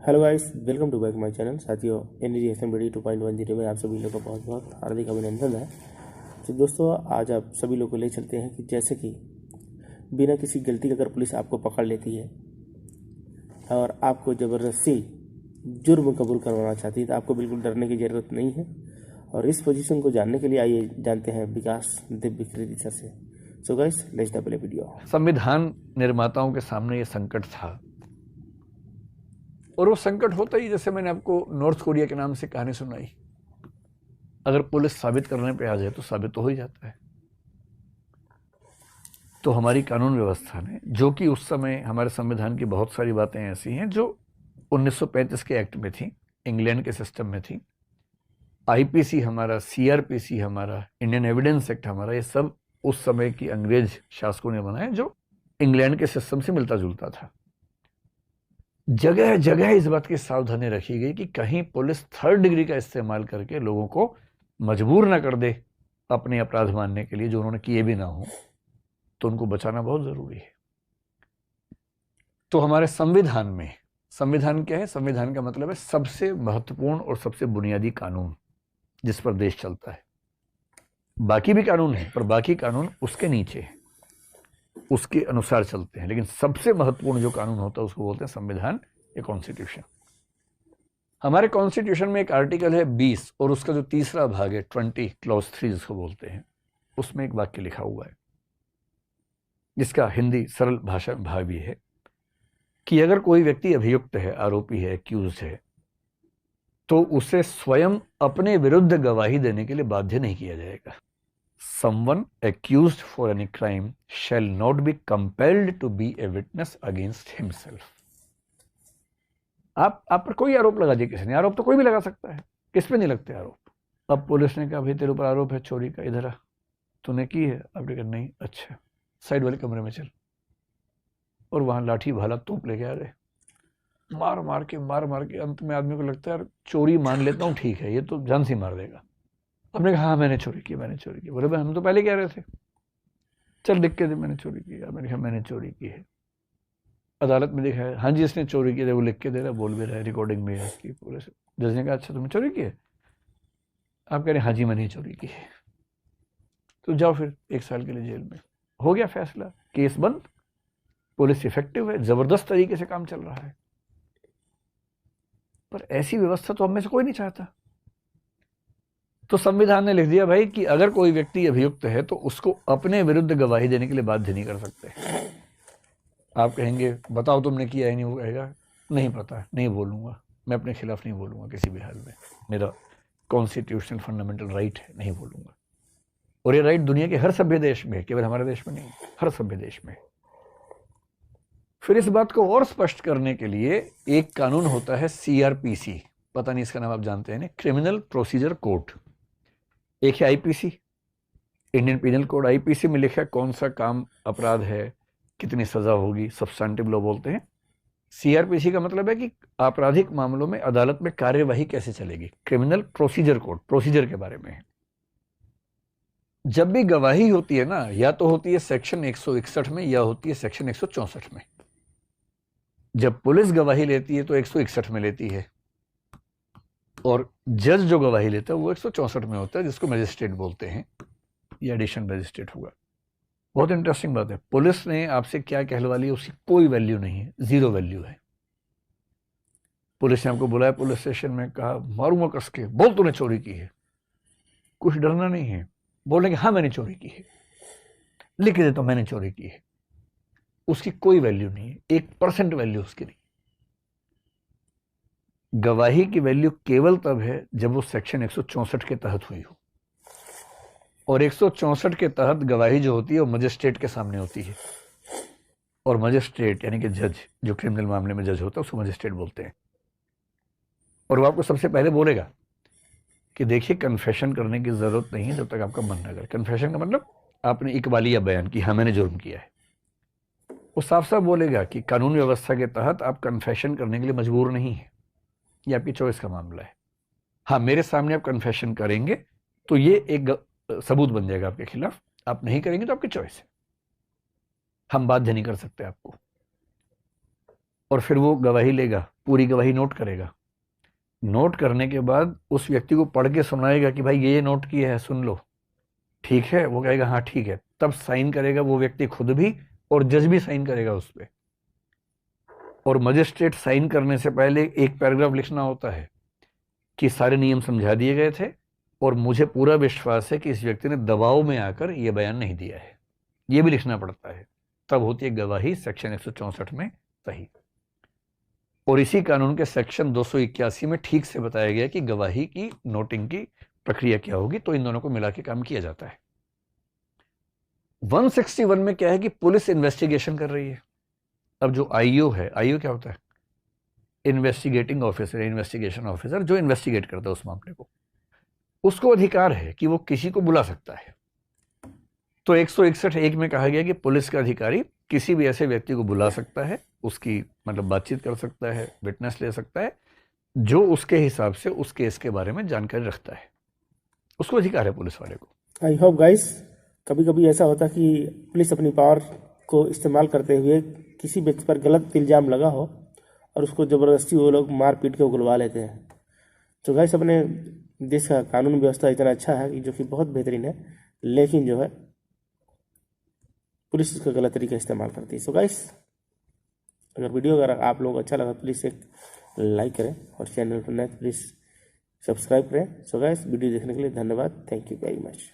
Hello guys, welcome to back my channel. साथियों, NDSM B 2.10 में आप सभी लोगों का बहुत बहुत हार्दिक अभिनंदन है। तो दोस्तों, आज आप सभी लोग को ले चलते हैं कि जैसे कि बिना किसी गलती के अगर पुलिस आपको पकड़ लेती है और आपको ज़बरदस्ती जुर्म कबूल करवाना चाहती है तो आपको बिल्कुल डरने की ज़रूरत नहीं है। और इस पोजीशन को जानने के लिए आइए जानते हैं विकास दिव्यकृति सर से। So guys, let's the play video. संविधान निर्माताओं के सामने ये संकट था, और वो संकट होता ही जैसे मैंने आपको नॉर्थ कोरिया के नाम से कहानी सुनाई। अगर पुलिस साबित करने पे आ जाए तो साबित तो हो ही जाता है। तो हमारी कानून व्यवस्था ने, जो कि उस समय हमारे संविधान की बहुत सारी बातें ऐसी हैं जो 1935 के एक्ट में थी, इंग्लैंड के सिस्टम में थी, आईपीसी हमारा, सीआरपीसी हमारा, इंडियन एविडेंस एक्ट हमारा, ये सब उस समय की अंग्रेज शासकों ने बनाए जो इंग्लैंड के सिस्टम से मिलता जुलता था। जगह जगह इस बात की सावधानी रखी गई कि कहीं पुलिस थर्ड डिग्री का इस्तेमाल करके लोगों को मजबूर ना कर दे अपने अपराध मानने के लिए जो उन्होंने किए भी ना हो, तो उनको बचाना बहुत जरूरी है। तो हमारे संविधान में, संविधान क्या है? संविधान का मतलब है सबसे महत्वपूर्ण और सबसे बुनियादी कानून जिस पर देश चलता है। बाकी भी कानून है, पर बाकी कानून उसके नीचे है, उसके अनुसार चलते हैं। लेकिन सबसे महत्वपूर्ण जो कानून होता है उसको बोलते हैं संविधान या कॉन्स्टिट्यूशन। हमारे कॉन्स्टिट्यूशन में एक आर्टिकल है 20 और उसका जो तीसरा भाग है 20 क्लॉज 3 जिसको बोलते हैं, उसमें एक वाक्य लिखा हुआ है जिसका हिंदी सरल भाषा में भाव भी है कि अगर कोई व्यक्ति अभियुक्त है, आरोपी है, एक्यूज है, तो उसे स्वयं अपने विरुद्ध गवाही देने के लिए बाध्य नहीं किया जाएगा। Someone accused for any crime shall not be compelled to be a witness against himself. आप पर कोई आरोप लगा दिया किसी ने, आरोप तो कोई भी लगा सकता है, किस पे नहीं लगते आरोप। अब पुलिस ने कहा भाई तेरे ऊपर आरोप है चोरी का, इधर आ, तूने की है? आपने कहा नहीं। अच्छा, साइड वाले कमरे में चल। और वहां लाठी भाला तोप लेके आ रहे, मार मार के अंत में आदमी को लगता है यार चोरी मान लेता हूँ, ठीक है, ये तो जान से मार देगा। आपने कहा हाँ मैंने चोरी की। बोले भाई हम तो पहले कह रहे थे, चल लिख के दे मैंने चोरी की। मैंने कहा मैंने चोरी की है। अदालत में देखा है, हाँ जी इसने चोरी की है, वो लिख के दे रहा, बोल भी रहा है, रिकॉर्डिंग में है इसकी पूरे से। जज ने कहा अच्छा तुमने चोरी की है? आप कह रहे हाँ जी मैंने चोरी की है, तो जाओ फिर 1 साल के लिए जेल में। हो गया फैसला, केस बंद, पुलिस इफेक्टिव है, जबरदस्त तरीके से काम चल रहा है। पर ऐसी व्यवस्था तो हम में से कोई नहीं चाहता। तो संविधान ने लिख दिया भाई कि अगर कोई व्यक्ति अभियुक्त है तो उसको अपने विरुद्ध गवाही देने के लिए बाध्य नहीं कर सकते। आप कहेंगे बताओ तुमने किया है? नहीं। वो कहेगा नहीं पता, नहीं बोलूंगा, मैं अपने खिलाफ नहीं बोलूंगा किसी भी हाल में, मेरा कॉन्स्टिट्यूशनल फंडामेंटल राइट है, नहीं बोलूंगा। और ये राइट दुनिया के हर सभ्य देश में है, केवल हमारे देश में नहीं, हर सभ्य देश में। फिर इस बात को और स्पष्ट करने के लिए एक कानून होता है सीआरपीसी, पता नहीं इसका नाम आप जानते हैं, क्रिमिनल प्रोसीजर कोड। एक है IPC, Indian penal code. IPC में लिखा है कौन सा काम अपराध है, कितनी सजा होगी, सब्सटेंटिव लॉ बोलते हैं। सीआरपीसी का मतलब है कि आपराधिक मामलों में अदालत में कार्यवाही कैसे चलेगी। क्रिमिनल प्रोसीजर कोड प्रोसीजर के बारे में है। जब भी गवाही होती है ना, या तो होती है सेक्शन 161 में या होती है सेक्शन 164 में। जब पुलिस गवाही लेती है तो 161 में लेती है, और जज जो गवाही लेता है वो 164 में होता है, जिसको मजिस्ट्रेट बोलते हैं, या एडिशन मजिस्ट्रेट होगा। बहुत इंटरेस्टिंग बात है, पुलिस ने आपसे क्या कहलवा लिया उसकी कोई वैल्यू नहीं है, जीरो वैल्यू है। पुलिस ने आपको बुलाया पुलिस स्टेशन में, कहा मारूंगा कस के, बोल तूने चोरी की है। कुछ डरना नहीं है, बोलेंगे हाँ मैंने चोरी की है, लिख दे तो मैंने चोरी की है। उसकी कोई वैल्यू नहीं है, 1% वैल्यू उसकी नहीं। गवाही की वैल्यू केवल तब है जब वो सेक्शन 164 के तहत हुई हो, और 164 के तहत गवाही जो होती है वो मजिस्ट्रेट के सामने होती है। और मजिस्ट्रेट यानी कि जज, जो क्रिमिनल मामले में जज होता है उसको मजिस्ट्रेट बोलते हैं। और वो आपको सबसे पहले बोलेगा कि देखिए कन्फेशन करने की जरूरत नहीं है जब तक आपका मन ना करे। कन्फेशन का मतलब आपने इकबालिया बयान की, हाँ मैंने जुर्म किया है। वो साफ साफ बोलेगा कि कानून व्यवस्था के तहत आप कन्फेशन करने के लिए मजबूर नहीं है, ये आपकी चॉइस का मामला है। हाँ मेरे सामने आप कन्फेशन करेंगे तो ये एक सबूत बन जाएगा आपके खिलाफ, आप नहीं करेंगे तो आपकी चॉइस है, हम बाध्य नहीं कर सकते आपको। और फिर वो गवाही लेगा, पूरी गवाही नोट करेगा। नोट करने के बाद उस व्यक्ति को पढ़ के सुनाएगा कि भाई ये नोट किया है, सुन लो, ठीक है? वो कहेगा हाँ ठीक है, तब साइन करेगा वो व्यक्ति खुद भी, और जज भी साइन करेगा उस पर। और मजिस्ट्रेट साइन करने से पहले एक पैराग्राफ लिखना होता है कि सारे नियम समझा दिए गए थे और मुझे पूरा विश्वास है कि इस व्यक्ति ने दबाव में आकर यह बयान नहीं दिया है, यह भी लिखना पड़ता है। तब होती है गवाही सेक्शन 164 में सही। और इसी कानून के सेक्शन 281 में ठीक से बताया गया कि गवाही की नोटिंग की प्रक्रिया क्या होगी। तो इन दोनों को मिला के काम किया जाता है। 161 में क्या है कि पुलिस इन्वेस्टिगेशन कर रही है। अब जो आईओ है, आईओ क्या होता है? इन्वेस्टिगेटिंग ऑफिसर, इन्वेस्टिगेशन ऑफिसर, जो इन्वेस्टिगेट करता है उस मामले को, उसको अधिकार है कि वो किसी को बुला सकता है। तो 161(1) में कहा गया कि पुलिस का अधिकारी किसी भी ऐसे व्यक्ति को बुला सकता है, उसकी मतलब बातचीत कर सकता है, विटनेस ले सकता है, जो उसके हिसाब से उस केस के बारे में जानकारी रखता है। उसको अधिकार है पुलिस वाले को। आई होप गाइस, कभी कभी ऐसा होता है कि पुलिस अपनी पावर को इस्तेमाल करते हुए किसी व्यक्ति पर गलत इल्ज़ाम लगा हो और उसको ज़बरदस्ती वो लोग मार पीट के उगलवा लेते हैं। तो गाइस, अपने देश का कानून व्यवस्था इतना अच्छा है कि जो कि बहुत बेहतरीन है, लेकिन जो है पुलिस इसका गलत तरीका इस्तेमाल करती है। सो गाइस, अगर आप लोगों को अच्छा लगा प्लीज़ एक लाइक करें और चैनल पर नए प्लीज़ सब्सक्राइब करें। सो गाइस, वीडियो देखने के लिए धन्यवाद। Thank you very much.